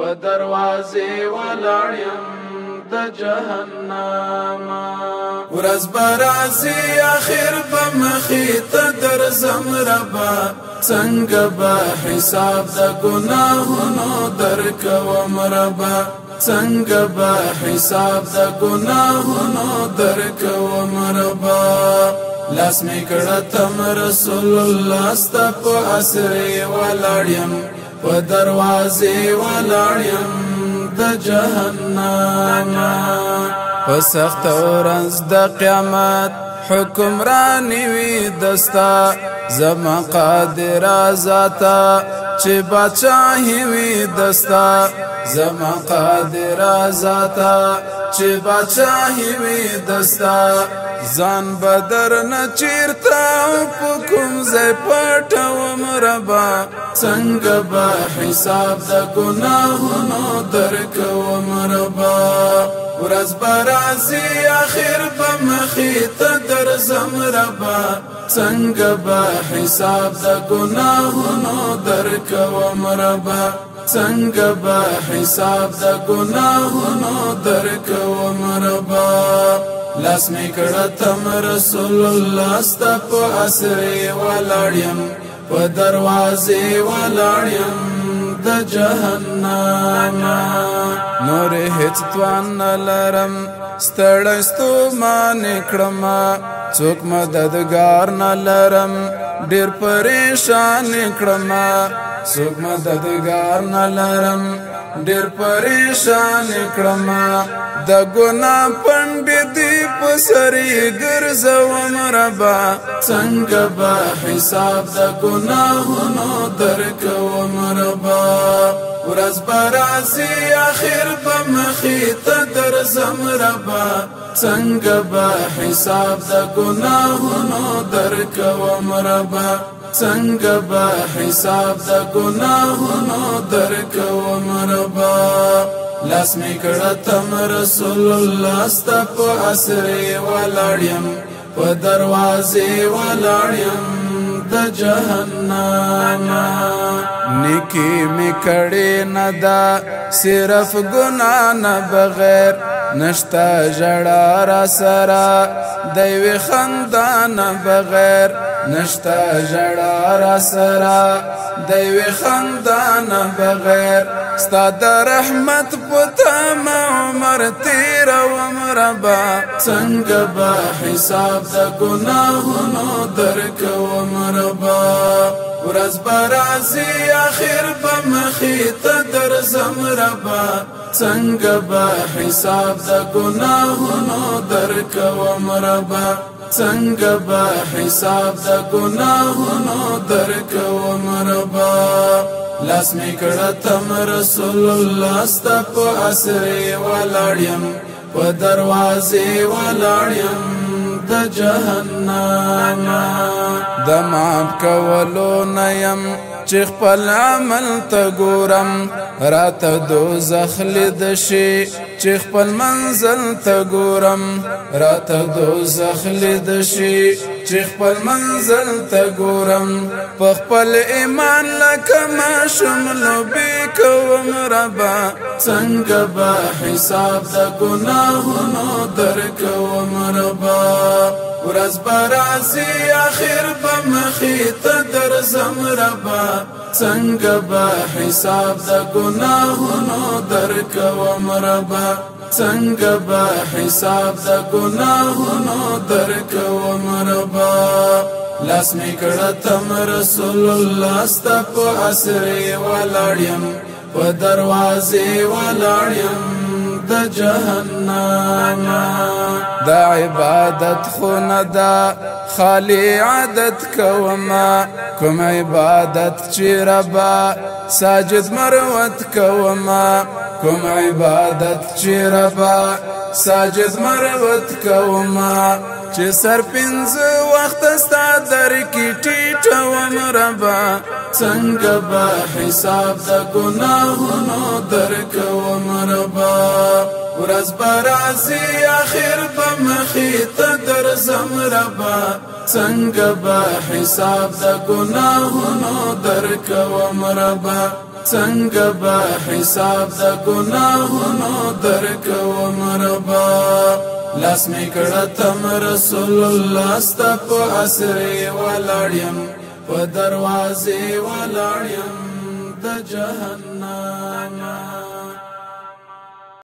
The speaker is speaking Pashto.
په دروازې ولاړ یم د جهنم ورځ به راځي اخر به مخې ته درځم ربا څنګه به حساب د ګناهونو درکوم ربا څنګه به حساب د ګناهونو درکوم ربا لاس می کړه تم رسول الله ستا په اسرې ولاړ یم په دروازې ولاړ یم د جهنم په سخت ورځ د قیامت حکمرانی وی دستا زما قادر ذاتا چې بادشاہي وی دستا زما قادر ذاتا چې بادشاہي وی دستا ځان بدر نه چیرته په کوم ځای پټوم ربا څنګه به حساب د ګناهونو درکوم ربا ورځ به راځي اخر به مخې ته درځم ربا څنګه به حساب د ګناهونو درکوم ربا څنګه به حساب د ګناهونو درکوم ربا لاس می کړه تم رسول الله ستا په اسرې ولاړ یم په دروازې ولاړ یم د جهنم نور هیڅ توان نه لرم ستړی ستومانې کړمه څوک مددګار نه لرم ډېر پریشان کړمه څوک مددګار نه لرم ډېر پریشان کړمه د ګناه پنډې دې په سرې ګرځوم ربا څنګه به حساب د ګناهونو درکوم ربا ورځ به راځي اخر به مخې ته درځم ربا څنګه به حساب د ګناهونو درکوم ربا څنګه به حساب د ګناهونو درکوم ربا لاس می کړه تم رسول الله ستا په اسرې ولاړ یم په دروازې ولاړ یم د جهنم نیکی می کړي نه دا صرف ګناه نه بغیر نشتا جړا را سرا دوی خندا نه بغیر نشتا جړا را سرا دوی خندا نه بغیر ستا د رحمت پتا ما عمر تیر و مربا څنګه به حساب د ګناهونو درکوم ربا ورځ به راځي اخر به مخې ته درځم ربا څنګه به حساب د ګناهونو درکوم ربا څنګه به حساب د ګناهونو درکوم ربا لاس می کړه تم رسول الله ستا په اسرې ولاړ یم په دروازې ولاړ یم د جهنم د معاف کولو نه یم چې خپل عمل ته ګورم راته دوزخ لید شي چې خپل منزل ته ګورم راته دوزخ لید شي چې خپل منزل ته ګورم په خپل ایمان لکه ماشوم لوبې کوم ربا څنګه به حساب د ګناهونو درکوم ربا ورځ به راځي اخر به مخې ته درځم ربا څنګه به حساب د ګناهونو درکوم ربا څنګه به حساب د ګناهونو درکوم ربا لاس می کړه تم رسول الله ستا په اسرې ولاړ یم په دروازې ولاړ یم د جهنم دا عبادت خو نه دا خالی عادت کوما کوم عبادت چې ربا ساجد مروت کوما کوم عبادت چې ربا ساجد مروت کوما چې سر پنځه وخت ستا در کې ټیټوم ربا څنګه به حساب د ګناهونو درکوم ربا ورځ به راځي اخر به مخې ته درځم ربا څنګه به حساب د ګناهونو درکوم ربا څنګه به حساب د ګناهونو درکوم ربا لاس می کړه تم رسول الله ست په اسره ولاړم په دروازه ولاړم د جهنم